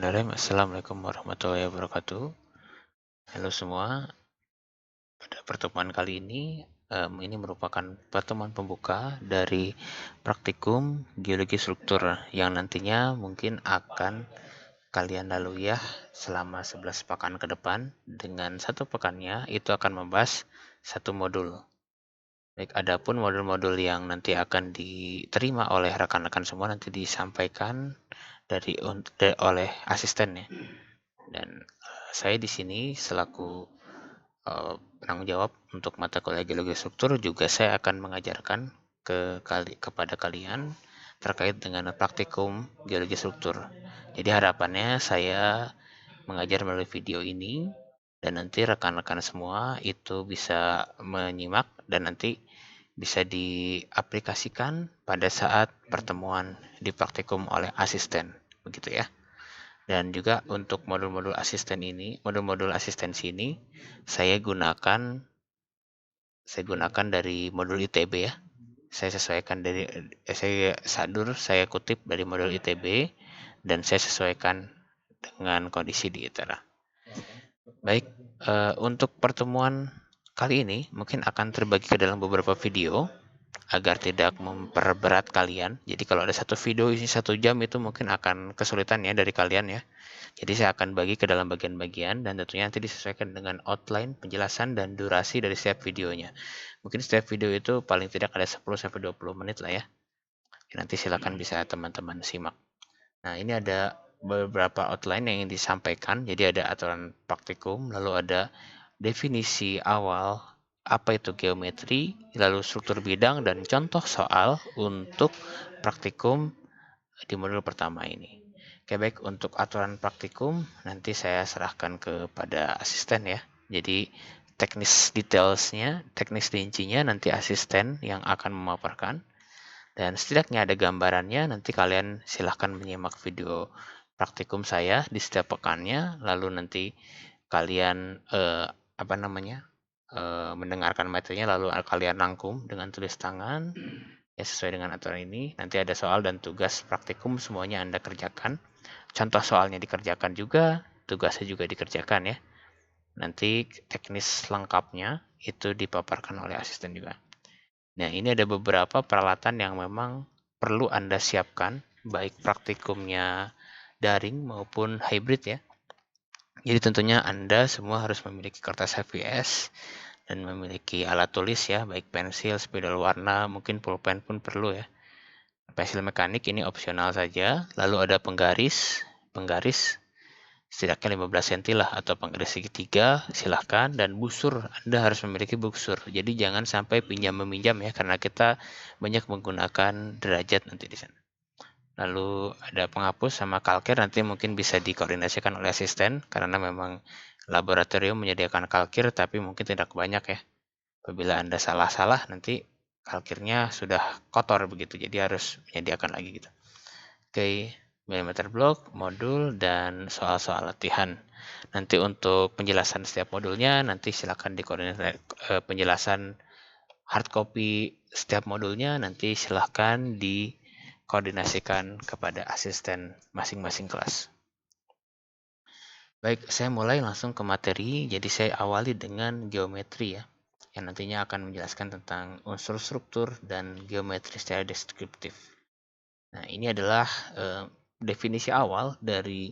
Bismillahirrahmanirrahim. Assalamualaikum warahmatullahi wabarakatuh. Halo semua, pada pertemuan kali ini merupakan pertemuan pembuka dari praktikum geologi struktur yang nantinya mungkin akan kalian lalui ya selama 11 pekan ke depan. Dengan satu pekannya itu akan membahas satu modul. Baik, adapun modul-modul yang nanti akan diterima oleh rekan-rekan semua nanti disampaikan oleh asistennya. Dan saya di sini selaku penanggung jawab untuk mata kuliah geologi struktur, juga saya akan mengajarkan kepada kalian terkait dengan praktikum geologi struktur. Jadi harapannya saya mengajar melalui video ini dan nanti rekan-rekan semua itu bisa menyimak dan nanti bisa diaplikasikan pada saat pertemuan di praktikum oleh asisten, begitu ya. Dan juga untuk modul-modul asistensi ini saya gunakan dari modul ITB ya. Saya kutip dari modul ITB dan saya sesuaikan dengan kondisi di ITERA. Baik, untuk pertemuan kali ini mungkin akan terbagi ke dalam beberapa video agar tidak memperberat kalian. Jadi kalau ada satu video isi 1 jam itu mungkin akan kesulitan ya dari kalian ya. Jadi saya akan bagi ke dalam bagian-bagian dan tentunya nanti disesuaikan dengan outline, penjelasan, dan durasi dari setiap videonya. Mungkin setiap video itu paling tidak ada 10-20 menit lah ya. Nanti silakan bisa teman-teman simak. Nah, ini ada beberapa outline yang ingin disampaikan. Jadi ada aturan praktikum, lalu ada definisi awal, apa itu geometri, lalu struktur bidang, dan contoh soal untuk praktikum di modul pertama ini. Oke, baik, untuk aturan praktikum nanti saya serahkan kepada asisten ya. Jadi teknis detailsnya, teknis rincinya nanti asisten yang akan memaparkan. Dan setidaknya ada gambarannya, nanti kalian silahkan menyimak video praktikum saya di setiap pekannya, lalu nanti kalian mendengarkan materinya, lalu kalian rangkum dengan tulis tangan ya sesuai dengan aturan ini. Nanti ada soal dan tugas praktikum, semuanya Anda kerjakan. Contoh soalnya dikerjakan juga, tugasnya juga dikerjakan ya. Nanti teknis lengkapnya itu dipaparkan oleh asisten juga. Nah, ini ada beberapa peralatan yang memang perlu Anda siapkan, baik praktikumnya daring maupun hybrid ya. Jadi tentunya Anda semua harus memiliki kertas HVS dan memiliki alat tulis ya, baik pensil, spidol warna, mungkin pulpen pun perlu ya. Pensil mekanik ini opsional saja, lalu ada penggaris setidaknya 15 cm lah atau penggaris segitiga silahkan, dan busur Anda harus memiliki busur. Jadi jangan sampai pinjam meminjam ya, karena kita banyak menggunakan derajat nanti di sana. Lalu ada penghapus sama kalkir, nanti mungkin bisa dikoordinasikan oleh asisten karena memang laboratorium menyediakan kalkir tapi mungkin tidak banyak ya. Apabila Anda salah-salah nanti kalkirnya sudah kotor begitu, jadi harus menyediakan lagi gitu. Oke, millimeter block, modul, dan soal-soal latihan. Nanti untuk penjelasan setiap modulnya nanti silakan dikoordinasikan penjelasan hard copy setiap modulnya nanti silahkan dikoordinasikan kepada asisten masing-masing kelas. Baik, saya mulai langsung ke materi. Jadi saya awali dengan geometri ya, yang nantinya akan menjelaskan tentang unsur struktur dan geometri secara deskriptif. Nah, ini adalah definisi awal dari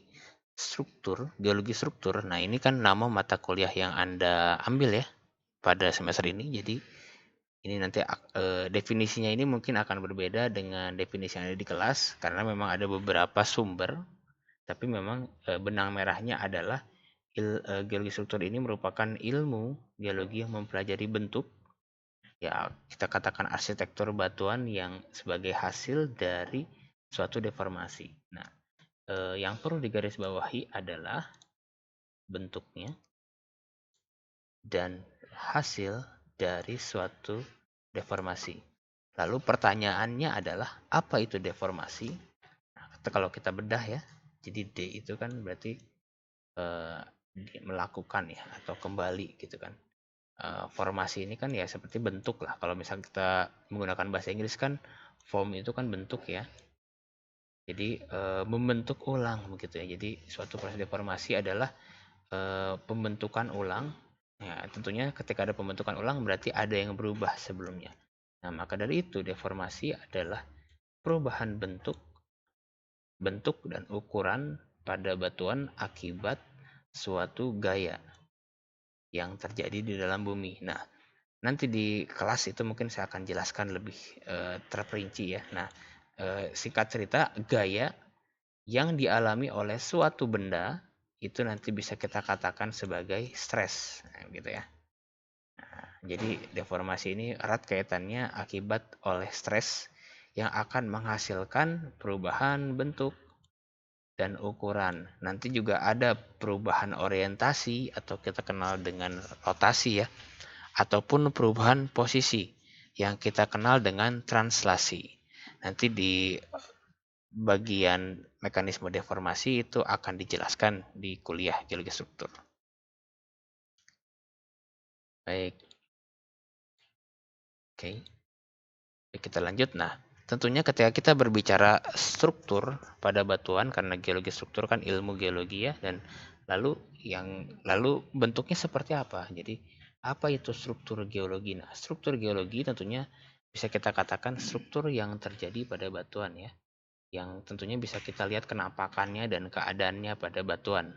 struktur, geologi struktur. Nah, ini kan nama mata kuliah yang Anda ambil ya pada semester ini. Jadi ini nanti definisinya ini mungkin akan berbeda dengan definisi yang ada di kelas karena memang ada beberapa sumber, tapi memang benang merahnya adalah geologi struktur ini merupakan ilmu geologi yang mempelajari bentuk, ya kita katakan arsitektur batuan yang sebagai hasil dari suatu deformasi. Nah, yang perlu digarisbawahi adalah bentuknya dan hasil dari suatu deformasi. Lalu pertanyaannya adalah apa itu deformasi? Nah, kalau kita bedah ya, jadi D itu kan berarti melakukan ya atau kembali gitu kan. Formasi ini kan ya seperti bentuk lah. Kalau misalnya kita menggunakan bahasa Inggris kan form itu kan bentuk ya. Jadi membentuk ulang begitu ya. Jadi suatu proses deformasi adalah pembentukan ulang. Ya, tentunya ketika ada pembentukan ulang berarti ada yang berubah sebelumnya. Nah, maka dari itu deformasi adalah perubahan bentuk, dan ukuran pada batuan akibat suatu gaya yang terjadi di dalam bumi. Nah, nanti di kelas itu mungkin saya akan jelaskan lebih terperinci ya. Nah, singkat cerita, gaya yang dialami oleh suatu benda itu nanti bisa kita katakan sebagai stres, nah, gitu ya. Jadi deformasi ini erat kaitannya akibat oleh stres yang akan menghasilkan perubahan bentuk dan ukuran. Nanti juga ada perubahan orientasi atau kita kenal dengan rotasi ya, ataupun perubahan posisi yang kita kenal dengan translasi. Nanti di bagian mekanisme deformasi itu akan dijelaskan di kuliah geologi struktur. Baik, oke. Kita lanjut. Nah, tentunya ketika kita berbicara struktur pada batuan, karena geologi struktur kan ilmu geologi ya, dan lalu bentuknya seperti apa? Jadi apa itu struktur geologi? Nah, struktur geologi tentunya bisa kita katakan struktur yang terjadi pada batuan ya, yang tentunya bisa kita lihat kenampakannya dan keadaannya pada batuan,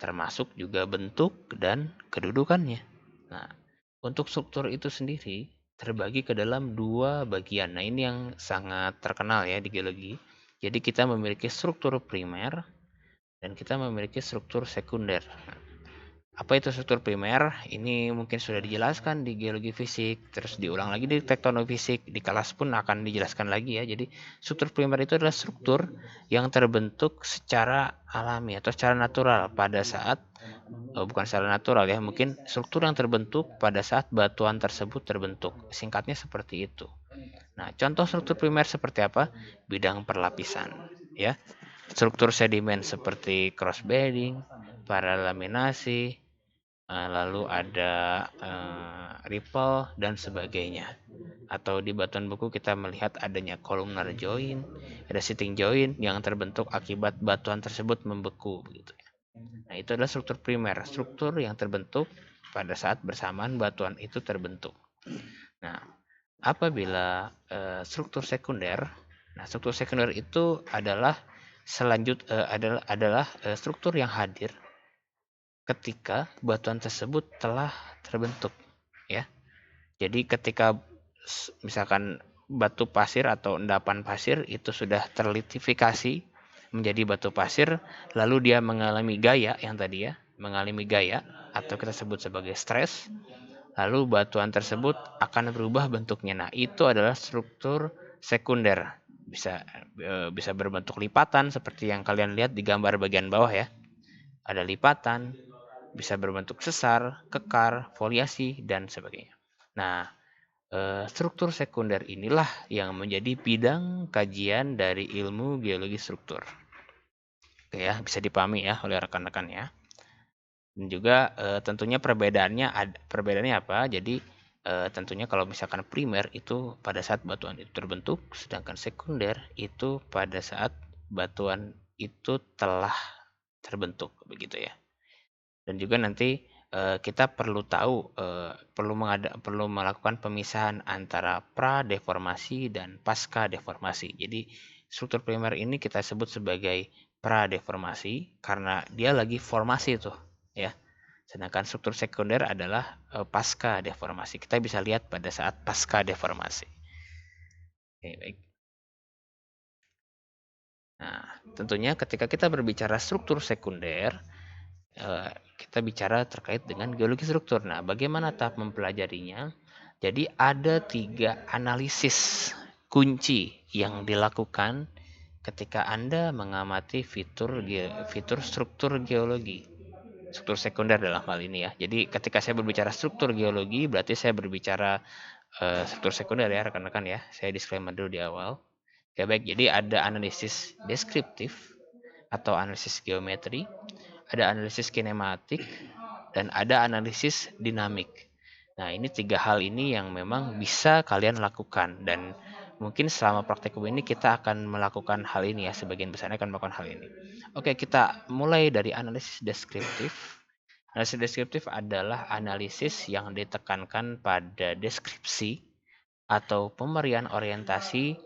termasuk juga bentuk dan kedudukannya. Nah, untuk struktur itu sendiri terbagi ke dalam dua bagian. Nah, ini yang sangat terkenal ya di geologi. Jadi kita memiliki struktur primer dan kita memiliki struktur sekunder. Apa itu struktur primer? Ini mungkin sudah dijelaskan di geologi fisik, terus diulang lagi di tektonofisik, di kelas pun akan dijelaskan lagi ya. Jadi struktur primer itu adalah struktur yang terbentuk secara alami atau secara natural pada saat bukan secara natural ya, mungkin struktur yang terbentuk pada saat batuan tersebut terbentuk. Singkatnya seperti itu. Nah, contoh struktur primer seperti apa? Bidang perlapisan ya. Struktur sedimen seperti cross bedding, paralaminasi, lalu ada ripple dan sebagainya. Atau di batuan beku kita melihat adanya columnar joint, ada sitting joint yang terbentuk akibat batuan tersebut membeku begitu. Nah, itu adalah struktur primer, struktur yang terbentuk pada saat bersamaan batuan itu terbentuk. Nah, apabila struktur sekunder, nah struktur sekunder itu adalah struktur yang hadir ketika batuan tersebut telah terbentuk ya. Jadi ketika misalkan batu pasir atau endapan pasir itu sudah terlitifikasi menjadi batu pasir, lalu dia mengalami gaya yang tadi ya, mengalami gaya atau kita sebut sebagai stres, lalu batuan tersebut akan berubah bentuknya. Nah, itu adalah struktur sekunder. Bisa berbentuk lipatan seperti yang kalian lihat di gambar bagian bawah ya. Ada lipatan, bisa berbentuk sesar, kekar, foliasi, dan sebagainya. Nah, struktur sekunder inilah yang menjadi bidang kajian dari ilmu geologi struktur. Oke ya, bisa dipahami ya oleh rekan-rekan ya. Dan juga tentunya perbedaannya apa? Jadi tentunya kalau misalkan primer itu pada saat batuan itu terbentuk, sedangkan sekunder itu pada saat batuan itu telah terbentuk begitu ya. Dan juga nanti kita perlu tahu perlu melakukan pemisahan antara pra-deformasi dan pasca-deformasi. Jadi struktur primer ini kita sebut sebagai pra-deformasi karena dia lagi formasi tuh ya. Sedangkan struktur sekunder adalah pasca-deformasi. Kita bisa lihat pada saat pasca-deformasi. Oke, baik. Nah, tentunya ketika kita berbicara struktur sekunder, kita bicara terkait dengan geologi struktur. Nah, bagaimana tahap mempelajarinya? Jadi ada 3 analisis kunci yang dilakukan ketika Anda mengamati fitur struktur geologi. Struktur sekunder dalam hal ini ya. Jadi ketika saya berbicara struktur geologi, berarti saya berbicara struktur sekunder ya rekan-rekan ya. Saya disclaimer dulu di awal. Ya baik, jadi ada analisis deskriptif atau analisis geometri, ada analisis kinematik, dan ada analisis dinamik. Nah, ini 3 hal ini yang memang bisa kalian lakukan dan Mungkin selama praktikum ini kita akan melakukan hal ini ya, sebagian besarnya akan melakukan hal ini. Oke, kita mulai dari analisis deskriptif. Analisis deskriptif adalah analisis yang ditekankan pada deskripsi atau pemberian orientasi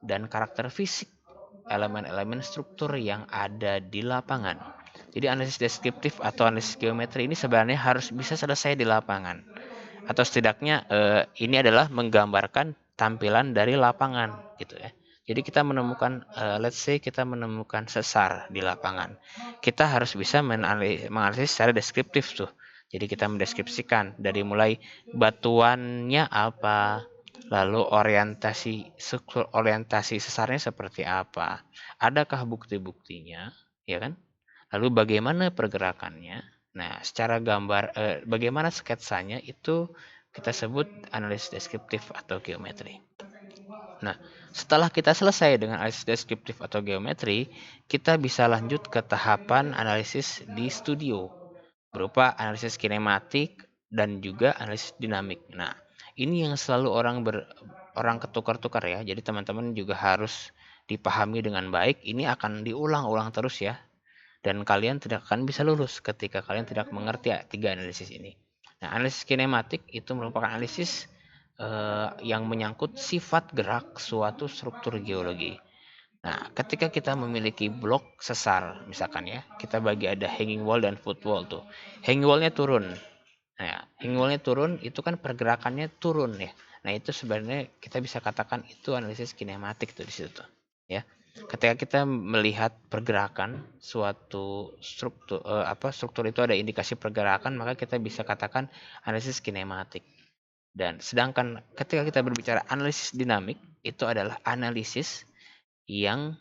dan karakter fisik elemen-elemen struktur yang ada di lapangan. Jadi analisis deskriptif atau analisis geometri ini sebenarnya harus bisa selesai di lapangan. Atau setidaknya ini adalah menggambarkan tampilan dari lapangan gitu ya. Jadi kita menemukan, let's say kita menemukan sesar di lapangan. Kita harus bisa menganalisis secara deskriptif tuh. Jadi kita mendeskripsikan dari mulai batuannya apa, lalu orientasi sesarnya seperti apa, adakah bukti-buktinya, ya kan? Lalu bagaimana pergerakannya. Nah, secara gambar, bagaimana sketsanya itu kita sebut analisis deskriptif atau geometri. Nah, setelah kita selesai dengan analisis deskriptif atau geometri, kita bisa lanjut ke tahapan analisis di studio, berupa analisis kinematik dan juga analisis dinamik. Nah, ini yang selalu orang ketukar-tukar ya. Jadi teman-teman juga harus dipahami dengan baik. Ini akan diulang-ulang terus ya. Dan kalian tidak akan bisa lulus ketika kalian tidak mengerti tiga analisis ini. Nah, analisis kinematik itu merupakan analisis yang menyangkut sifat gerak suatu struktur geologi. Nah, ketika kita memiliki blok sesar, misalkan ya, kita bagi ada hanging wall dan foot wall tuh. Hanging wall-nya turun. Nah, hanging wall-nya turun, itu kan pergerakannya turun ya. Nah, itu sebenarnya kita bisa katakan itu analisis kinematik tuh di situ tuh. Ya. Ketika kita melihat pergerakan suatu struktur, struktur itu ada indikasi pergerakan, maka kita bisa katakan analisis kinematik. Dan sedangkan ketika kita berbicara analisis dinamik, itu adalah analisis yang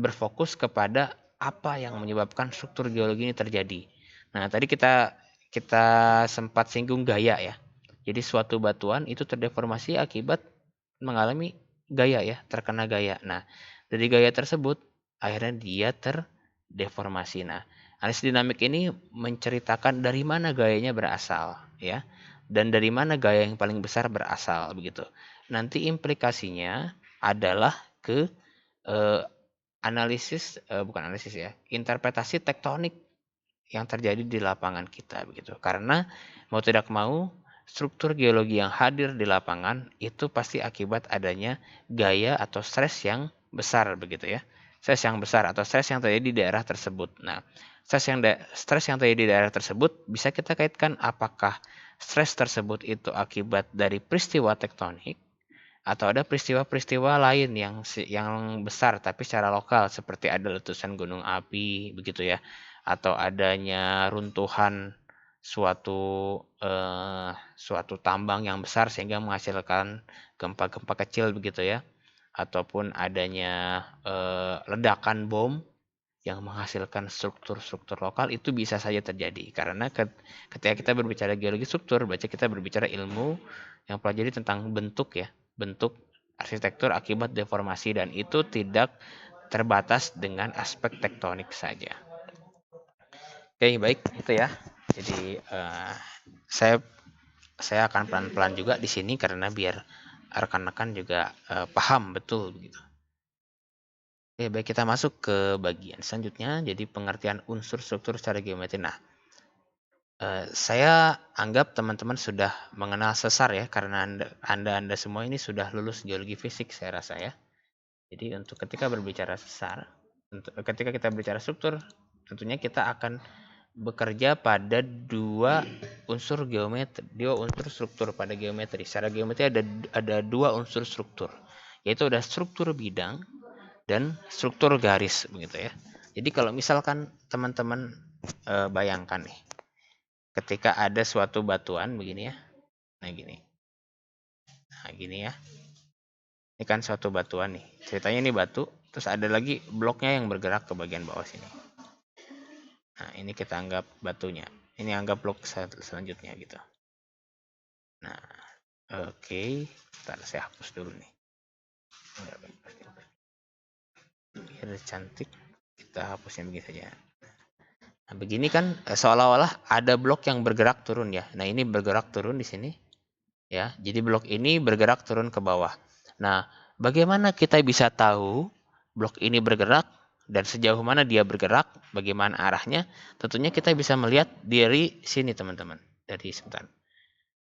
berfokus kepada apa yang menyebabkan struktur geologi ini terjadi. Nah, tadi kita sempat singgung gaya ya. Jadi suatu batuan itu terdeformasi akibat mengalami gaya ya, terkena gaya. Nah, dari gaya tersebut akhirnya dia terdeformasi. Nah, analisis dinamik ini menceritakan dari mana gayanya berasal ya. Dan dari mana gaya yang paling besar berasal begitu. Nanti implikasinya adalah ke interpretasi tektonik yang terjadi di lapangan kita begitu. Karena mau tidak mau struktur geologi yang hadir di lapangan itu pasti akibat adanya gaya atau stres yang besar begitu ya. Stres yang besar atau stres yang terjadi di daerah tersebut. Nah, stres yang terjadi di daerah tersebut bisa kita kaitkan apakah stres tersebut itu akibat dari peristiwa tektonik atau ada peristiwa-peristiwa lain yang besar tapi secara lokal seperti ada letusan gunung api begitu ya, atau adanya runtuhan suatu tambang yang besar sehingga menghasilkan gempa-gempa kecil begitu ya, ataupun adanya ledakan bom yang menghasilkan struktur-struktur lokal. Itu bisa saja terjadi karena ketika kita berbicara geologi struktur, berarti kita berbicara ilmu yang pelajari tentang bentuk ya, bentuk arsitektur akibat deformasi, dan itu tidak terbatas dengan aspek tektonik saja. Oke, baik itu ya. Jadi saya akan pelan-pelan juga di sini karena biar rekan-rekan juga paham betul begitu. Oke, baik, kita masuk ke bagian selanjutnya, jadi pengertian unsur struktur secara geometri. Nah, saya anggap teman-teman sudah mengenal sesar ya, karena Anda semua ini sudah lulus geologi fisik saya rasa ya. Jadi untuk ketika berbicara sesar, ketika kita bicara struktur, tentunya kita akan bekerja pada dua unsur struktur pada geometri. Secara geometri ada dua unsur struktur, yaitu ada struktur bidang dan struktur garis begitu ya. Jadi kalau misalkan teman-teman bayangkan nih, ketika ada suatu batuan begini ya, nah gini ya, ini kan suatu batuan nih, ceritanya ini batu, terus ada lagi bloknya yang bergerak ke bagian bawah sini. Nah, ini kita anggap batunya, ini anggap blok selanjutnya gitu. Nah, oke, ntar saya hapus dulu nih biar cantik, kita hapusnya begini saja. Nah, begini kan seolah-olah ada blok yang bergerak turun ya. Nah, ini bergerak turun di sini ya. Jadi blok ini bergerak turun ke bawah. Nah, bagaimana kita bisa tahu blok ini bergerak dan sejauh mana dia bergerak, bagaimana arahnya? Tentunya kita bisa melihat dari sini, teman-teman. Dari sebentar.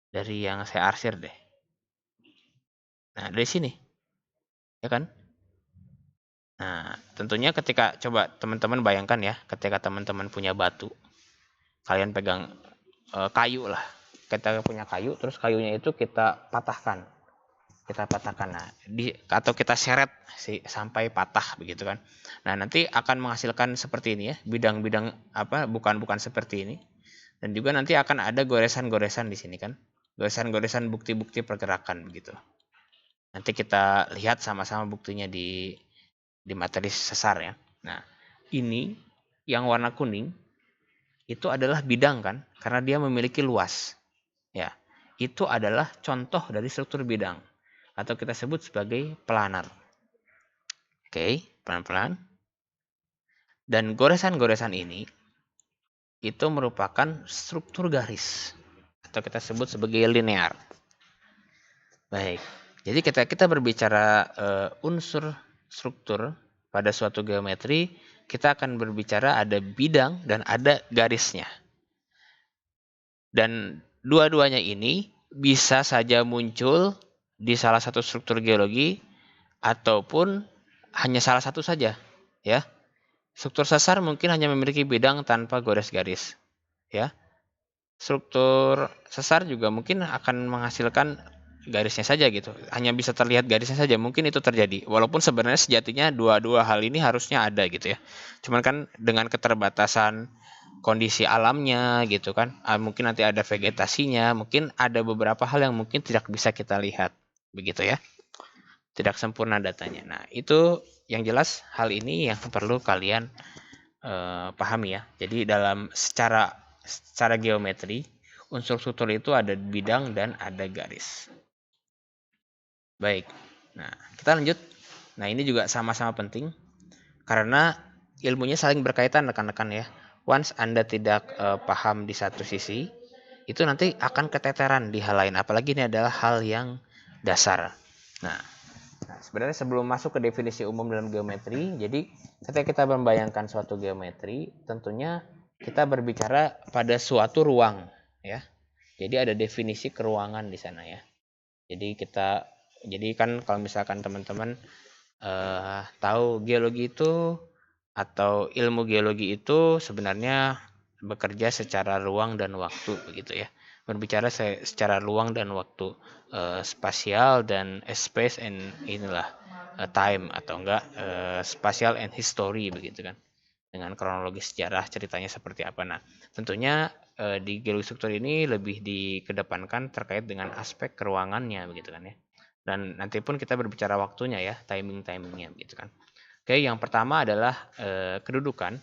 Dari yang saya arsir deh. Nah, dari sini, ya kan? Nah, tentunya ketika coba teman-teman bayangkan ya, ketika teman-teman punya batu, kalian pegang kayu lah. Kita punya kayu, terus kayunya itu kita patahkan. Nah, atau kita seret sampai patah begitu kan. Nah, nanti akan menghasilkan seperti ini ya, bidang-bidang bukan seperti ini. Dan juga nanti akan ada goresan-goresan di sini kan. Goresan-goresan bukti-bukti pergerakan begitu. Nanti kita lihat sama-sama buktinya di materi sesar ya. Nah, ini yang warna kuning itu adalah bidang kan, karena dia memiliki luas. Ya, itu adalah contoh dari struktur bidang atau kita sebut sebagai planar. Oke, pelan-pelan. Dan goresan-goresan ini itu merupakan struktur garis atau kita sebut sebagai linear. Baik. Jadi kita berbicara unsur struktur pada suatu geometri, kita akan berbicara ada bidang dan ada garisnya. Dan dua-duanya ini bisa saja muncul di salah satu struktur geologi ataupun hanya salah satu saja, ya. Struktur sesar mungkin hanya memiliki bidang tanpa gores garis, ya. Struktur sesar juga mungkin akan menghasilkan garisnya saja gitu. Hanya bisa terlihat garisnya saja, mungkin itu terjadi. Walaupun sebenarnya sejatinya dua hal ini harusnya ada gitu ya. Cuman kan dengan keterbatasan kondisi alamnya gitu kan. Mungkin nanti ada vegetasinya, mungkin ada beberapa hal yang mungkin tidak bisa kita lihat. Begitu ya. Tidak sempurna datanya. Nah, itu yang jelas hal ini yang perlu kalian pahami ya. Jadi dalam secara geometri, unsur struktur itu ada bidang dan ada garis. Baik. Nah, kita lanjut. Nah, ini juga sama-sama penting karena ilmunya saling berkaitan rekan-rekan ya. Once Anda tidak paham di satu sisi, itu nanti akan keteteran di hal lain. Apalagi ini adalah hal yang dasar. Nah, sebenarnya sebelum masuk ke definisi umum dalam geometri, jadi ketika kita membayangkan suatu geometri, tentunya kita berbicara pada suatu ruang, ya. Jadi ada definisi keruangan di sana ya. Jadi kan kalau misalkan teman-teman tahu geologi itu atau ilmu geologi itu sebenarnya bekerja secara ruang dan waktu begitu ya. Berbicara secara ruang dan waktu, spasial dan space and inilah time atau enggak spatial and history begitu kan. Dengan kronologis sejarah ceritanya seperti apa. Nah, tentunya di geologi struktur ini lebih dikedepankan terkait dengan aspek keruangannya begitu kan ya. Dan nanti pun kita berbicara waktunya ya, timingnya gitu kan. Oke, yang pertama adalah kedudukan.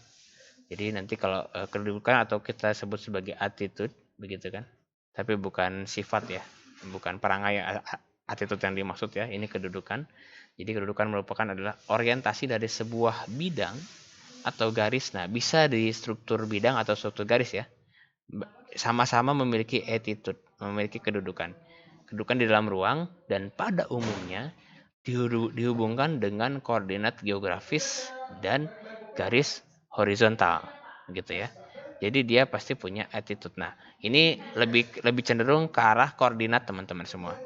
Jadi nanti kalau kedudukan atau kita sebut sebagai attitude begitu kan. Tapi bukan sifat ya, bukan perangai attitude yang dimaksud ya, ini kedudukan. Jadi kedudukan merupakan adalah orientasi dari sebuah bidang atau garis. Nah, bisa di struktur bidang atau struktur garis ya. Sama-sama memiliki attitude, memiliki kedudukan. Kedudukan di dalam ruang dan pada umumnya dihubungkan dengan koordinat geografis dan garis horizontal gitu ya. Jadi dia pasti punya attitude. Nah, ini lebih cenderung ke arah koordinat teman-teman semua.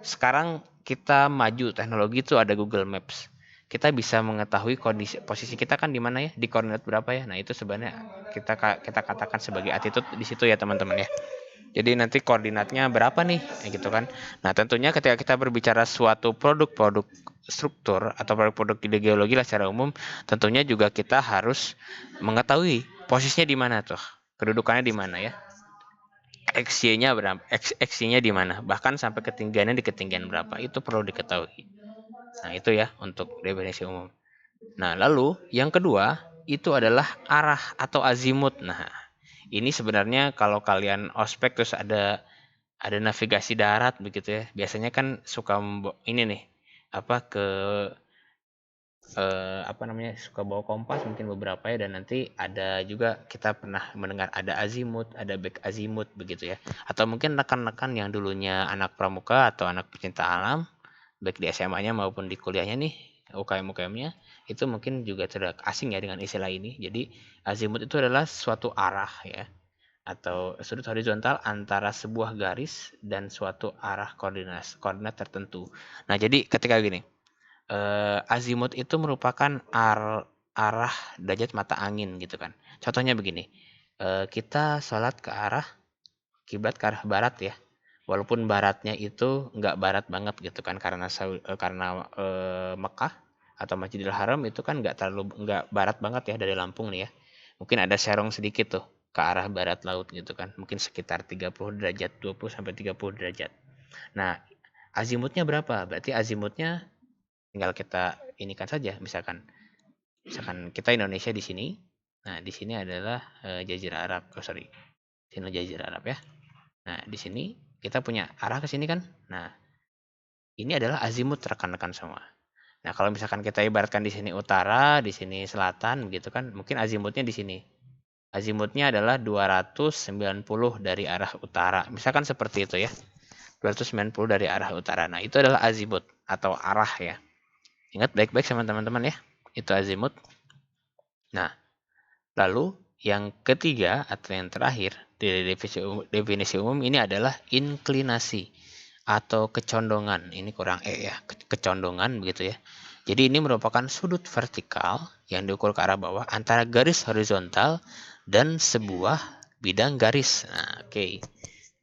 Sekarang kita maju teknologi itu ada Google Maps. Kita bisa mengetahui kondisi posisi kita kan di mana ya, di koordinat berapa ya. Nah, itu sebenarnya kita katakan sebagai attitude di situ ya, teman-teman ya. Jadi nanti koordinatnya berapa nih, gitu kan. Nah, tentunya ketika kita berbicara suatu produk-produk struktur atau produk-produk geologi lah secara umum, tentunya juga kita harus mengetahui posisinya di mana tuh, kedudukannya di mana ya. XY-nya berapa? X-nya di mana? Bahkan sampai ketinggiannya di ketinggian berapa? Itu perlu diketahui. Nah, itu ya untuk definisi umum. Nah, lalu yang kedua itu adalah arah atau azimut. Nah, ini sebenarnya kalau kalian ospek terus ada navigasi darat begitu ya. Biasanya kan suka ini nih ke suka bawa kompas mungkin beberapa ya, dan nanti ada juga kita pernah mendengar ada azimut, ada back azimut begitu ya. Atau mungkin rekan-rekan yang dulunya anak pramuka atau anak pecinta alam baik di SMA-nya maupun di kuliahnya nih, UKM-UKM-nya, itu mungkin juga tidak asing ya dengan istilah ini. Jadi azimut itu adalah suatu arah ya, atau sudut horizontal antara sebuah garis dan suatu arah koordinat tertentu. Nah, jadi ketika gini, azimut itu merupakan arah derajat mata angin gitu kan. Contohnya begini, kita sholat ke arah kiblat ke arah barat ya. Walaupun baratnya itu nggak barat banget gitu kan, karena Mekah atau Masjidil Haram itu kan nggak barat banget ya dari Lampung nih ya. Mungkin ada serong sedikit tuh ke arah barat laut gitu kan. Mungkin sekitar 30 derajat, 20 sampai 30 derajat. Nah, azimutnya berapa? Berarti azimutnya tinggal kita inikan saja, misalkan kita Indonesia di sini. Nah, di sini adalah Jazirah Arab. Oh, sorry. Sini Jazirah Arab ya. Nah, di sini kita punya arah ke sini kan. Nah, ini adalah azimut rekan-rekan semua. Nah, kalau misalkan kita ibaratkan di sini utara, di sini selatan gitu kan, mungkin azimutnya di sini. Azimutnya adalah 290 dari arah utara. Misalkan seperti itu ya. 290 dari arah utara. Nah, itu adalah azimut atau arah ya. Ingat baik-baik sama teman-teman ya. Itu azimut. Nah, lalu yang ketiga atau yang terakhir dari definisi umum ini adalah inklinasi atau kecondongan. Ini kurang ya, kecondongan begitu ya. Jadi ini merupakan sudut vertikal yang diukur ke arah bawah antara garis horizontal dan sebuah bidang garis. Nah, oke.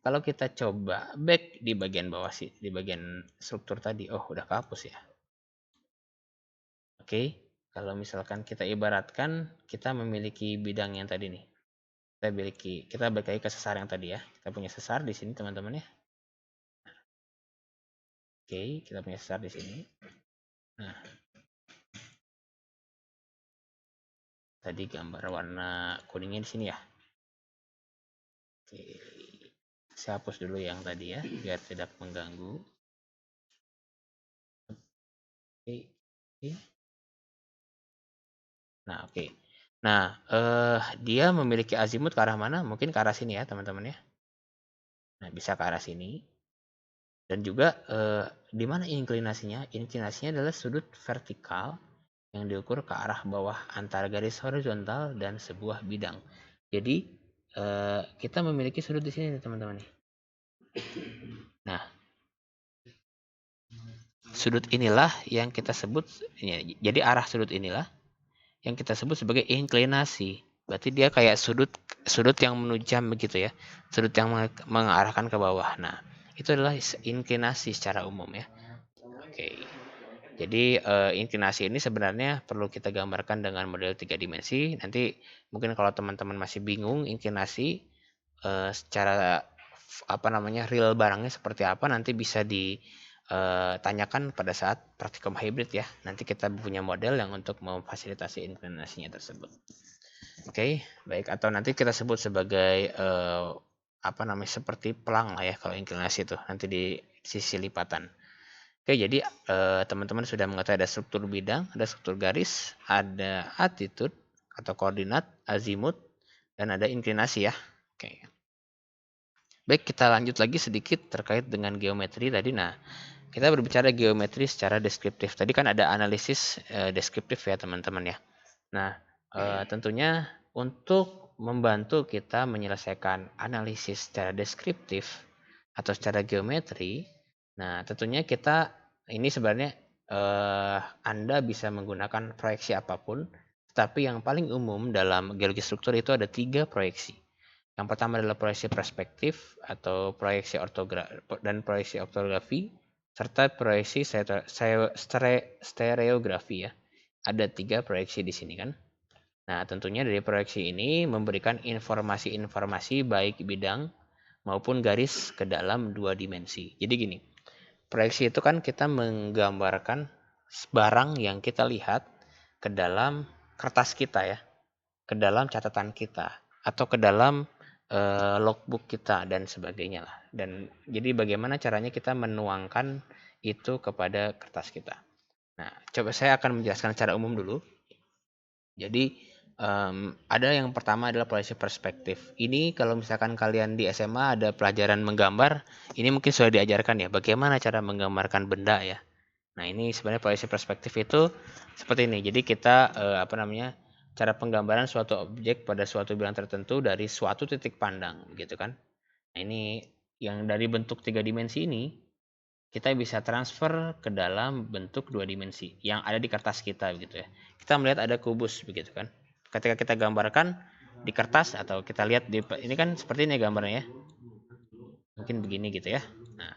Kalau kita coba back di bagian bawah sih, di bagian struktur tadi. Oh, udah kehapus ya. Oke. Kalau misalkan kita ibaratkan kita memiliki bidang yang tadi nih. Kita balik lagi ke sesar yang tadi ya. Kita punya sesar di sini teman-teman ya. Oke, kita punya sesar di sini. Nah, tadi gambar warna kuningnya di sini ya. Oke, saya hapus dulu yang tadi ya, biar tidak mengganggu. Oke, oke. Nah, oke. Nah, dia memiliki azimut ke arah mana? Mungkin ke arah sini ya, teman-teman ya. Nah, bisa ke arah sini. Dan juga di mana inklinasinya? Inklinasinya adalah sudut vertikal yang diukur ke arah bawah antara garis horizontal dan sebuah bidang. Jadi kita memiliki sudut di sini teman-teman. Nah, sudut inilah yang kita sebut, jadi arah sudut inilah yang kita sebut sebagai inklinasi. Berarti dia kayak sudut yang menujam begitu ya, sudut yang mengarahkan ke bawah. Nah, itu adalah inklinasi secara umum ya. Oke. Jadi inklinasi ini sebenarnya perlu kita gambarkan dengan model 3 dimensi. Nanti mungkin kalau teman-teman masih bingung inklinasi secara real barangnya seperti apa, nanti bisa ditanyakan pada saat praktikum hybrid ya. Nanti kita punya model yang untuk memfasilitasi inklinasinya tersebut. Oke, baik, atau nanti kita sebut sebagai seperti pelang lah ya kalau inklinasi itu nanti di sisi lipatan. Oke, jadi teman-teman sudah mengetahui ada struktur bidang, ada struktur garis, ada attitude atau koordinat, azimut, dan ada inklinasi ya. Oke. Baik, kita lanjut lagi sedikit terkait dengan geometri tadi. Nah, kita berbicara geometri secara deskriptif. Tadi kan ada analisis deskriptif ya teman-teman ya. Nah, tentunya untuk membantu kita menyelesaikan analisis secara deskriptif atau secara geometri, nah tentunya kita ini sebenarnya Anda bisa menggunakan proyeksi apapun, tapi yang paling umum dalam geologi struktur itu ada 3 proyeksi. Yang pertama adalah proyeksi perspektif atau proyeksi ortografi serta proyeksi stereografi ya. Ada 3 proyeksi di sini kan. Nah, tentunya dari proyeksi ini memberikan informasi-informasi baik bidang maupun garis ke dalam 2 dimensi. Jadi gini, proyeksi itu kan kita menggambarkan barang yang kita lihat ke dalam kertas kita ya, ke dalam catatan kita, atau ke dalam logbook kita dan sebagainya lah. Dan jadi bagaimana caranya kita menuangkan itu kepada kertas kita. Nah, coba saya akan menjelaskan secara umum dulu. Jadi ada yang pertama adalah proyeksi perspektif. Ini kalau misalkan kalian di SMA ada pelajaran menggambar, ini mungkin sudah diajarkan ya, bagaimana cara menggambarkan benda ya. Nah, ini sebenarnya proyeksi perspektif itu seperti ini. Jadi kita cara penggambaran suatu objek pada suatu bidang tertentu dari suatu titik pandang, gitu kan. Nah, ini yang dari bentuk 3 dimensi ini kita bisa transfer ke dalam bentuk 2 dimensi yang ada di kertas kita, begitu ya. Kita melihat ada kubus, begitu kan. Ketika kita gambarkan di kertas atau kita lihat ini kan seperti ini gambarnya ya. Mungkin begini gitu ya. Nah,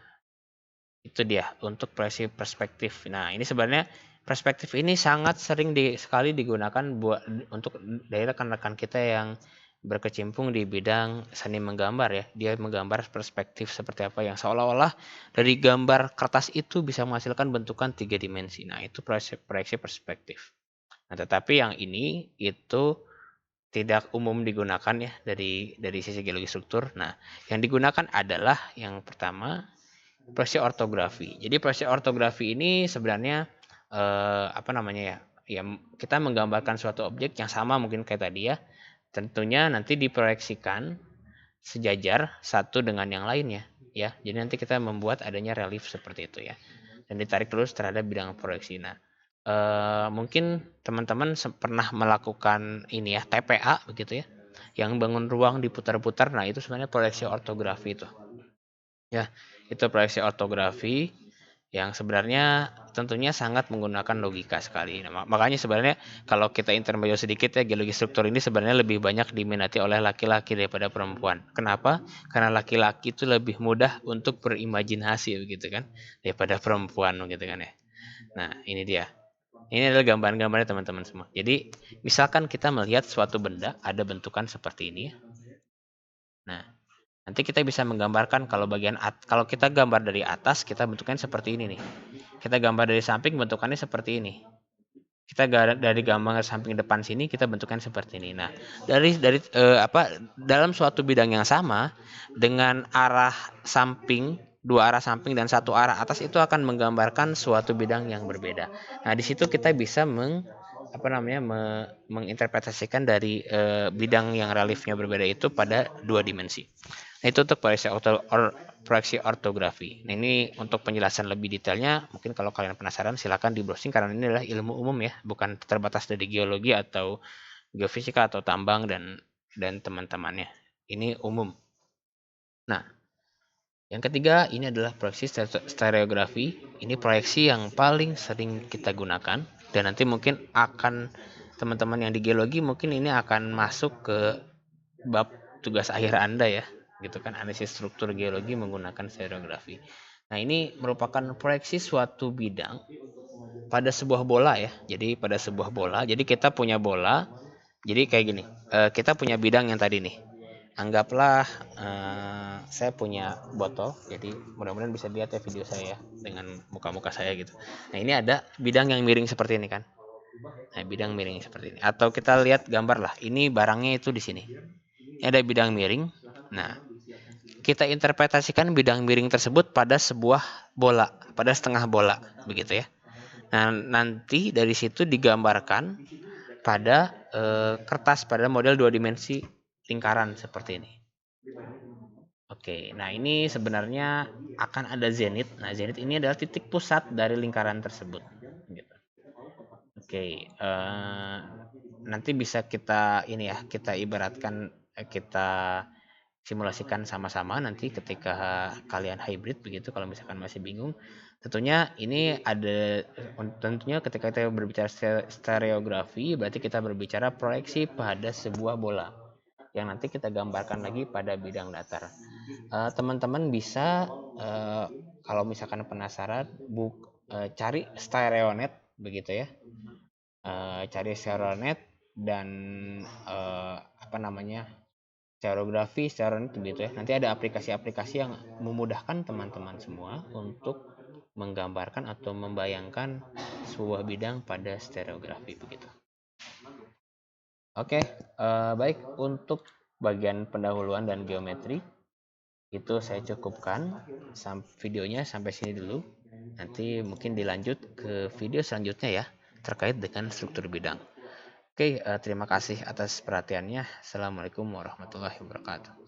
itu dia untuk proyeksi perspektif. Nah, ini sebenarnya perspektif ini sangat sering sekali digunakan untuk dari rekan-rekan kita yang berkecimpung di bidang seni menggambar ya. Dia menggambar perspektif seperti apa yang seolah-olah dari gambar kertas itu bisa menghasilkan bentukan 3 dimensi. Nah, itu proyeksi perspektif. Nah, tetapi yang ini itu tidak umum digunakan ya dari sisi geologi struktur. Nah, yang digunakan adalah yang pertama proyeksi ortografi. Jadi proyeksi ortografi ini sebenarnya ya kita menggambarkan suatu objek yang sama mungkin kayak tadi ya. Tentunya nanti diproyeksikan sejajar satu dengan yang lainnya ya. Jadi nanti kita membuat adanya relief seperti itu ya. Dan ditarik terus terhadap bidang proyeksi. Nah, mungkin teman-teman pernah melakukan ini ya, TPA begitu ya. Yang bangun ruang diputar-putar. Nah, itu sebenarnya proyeksi ortografi itu. Ya, itu proyeksi ortografi yang sebenarnya tentunya sangat menggunakan logika sekali. Nah, makanya sebenarnya kalau kita intermezzo sedikit ya, geologi struktur ini sebenarnya lebih banyak diminati oleh laki-laki daripada perempuan. Kenapa? Karena laki-laki itu lebih mudah untuk berimajinasi begitu kan daripada perempuan begitu kan ya. Nah, ini dia. Ini adalah gambaran-gambarnya teman-teman semua. Jadi, misalkan kita melihat suatu benda ada bentukan seperti ini. Nah, nanti kita bisa menggambarkan kalau kita gambar dari atas kita bentuknya seperti ini nih. Kita gambar dari samping bentukannya seperti ini. Kita dari gambar samping depan sini kita bentuknya seperti ini. Nah, dalam suatu bidang yang sama dengan arah samping, dua arah samping dan satu arah atas itu akan menggambarkan suatu bidang yang berbeda. Nah, di situ kita bisa menginterpretasikan dari bidang yang reliefnya berbeda itu pada 2 dimensi. Nah, itu untuk proyeksi ortografi. Nah, ini untuk penjelasan lebih detailnya, mungkin kalau kalian penasaran silakan di browsing karena ini adalah ilmu umum ya, bukan terbatas dari geologi atau geofisika atau tambang dan teman-temannya. Ini umum. Nah, yang ketiga ini adalah proyeksi stereografi. Ini proyeksi yang paling sering kita gunakan dan nanti mungkin akan teman-teman yang di geologi mungkin ini akan masuk ke bab tugas akhir Anda ya, gitu kan, analisis struktur geologi menggunakan stereografi. Nah, ini merupakan proyeksi suatu bidang pada sebuah bola ya. Jadi pada sebuah bola, jadi kita punya bola. Jadi kayak gini, kita punya bidang yang tadi nih. Anggaplah saya punya botol, jadi mudah-mudahan bisa lihat ya video saya dengan muka-muka saya gitu. Nah, ini ada bidang yang miring seperti ini kan. Nah, bidang miring seperti ini. Atau kita lihat gambar lah, ini barangnya itu di sini. Ini ada bidang miring. Nah, kita interpretasikan bidang miring tersebut pada sebuah bola, pada setengah bola, begitu ya. Nah, nanti dari situ digambarkan pada kertas pada model 2 dimensi lingkaran seperti ini. Oke, nah ini sebenarnya akan ada zenit. Nah, zenit ini adalah titik pusat dari lingkaran tersebut. Gitu. Oke, nanti bisa kita kita ibaratkan, kita simulasikan sama-sama nanti ketika kalian hybrid begitu kalau misalkan masih bingung. Tentunya ketika kita berbicara stereografi berarti kita berbicara proyeksi pada sebuah bola yang nanti kita gambarkan lagi pada bidang datar. Teman-teman bisa kalau misalkan penasaran cari stereonet begitu ya. Cari stereonet dan stereografi, stereonet begitu ya. Nanti ada aplikasi-aplikasi yang memudahkan teman-teman semua untuk menggambarkan atau membayangkan sebuah bidang pada stereografi begitu. Oke, baik, untuk bagian pendahuluan dan geometri itu saya cukupkan videonya sampai sini dulu. Nanti mungkin dilanjut ke video selanjutnya ya terkait dengan struktur bidang. Oke, terima kasih atas perhatiannya. Assalamualaikum warahmatullahi wabarakatuh.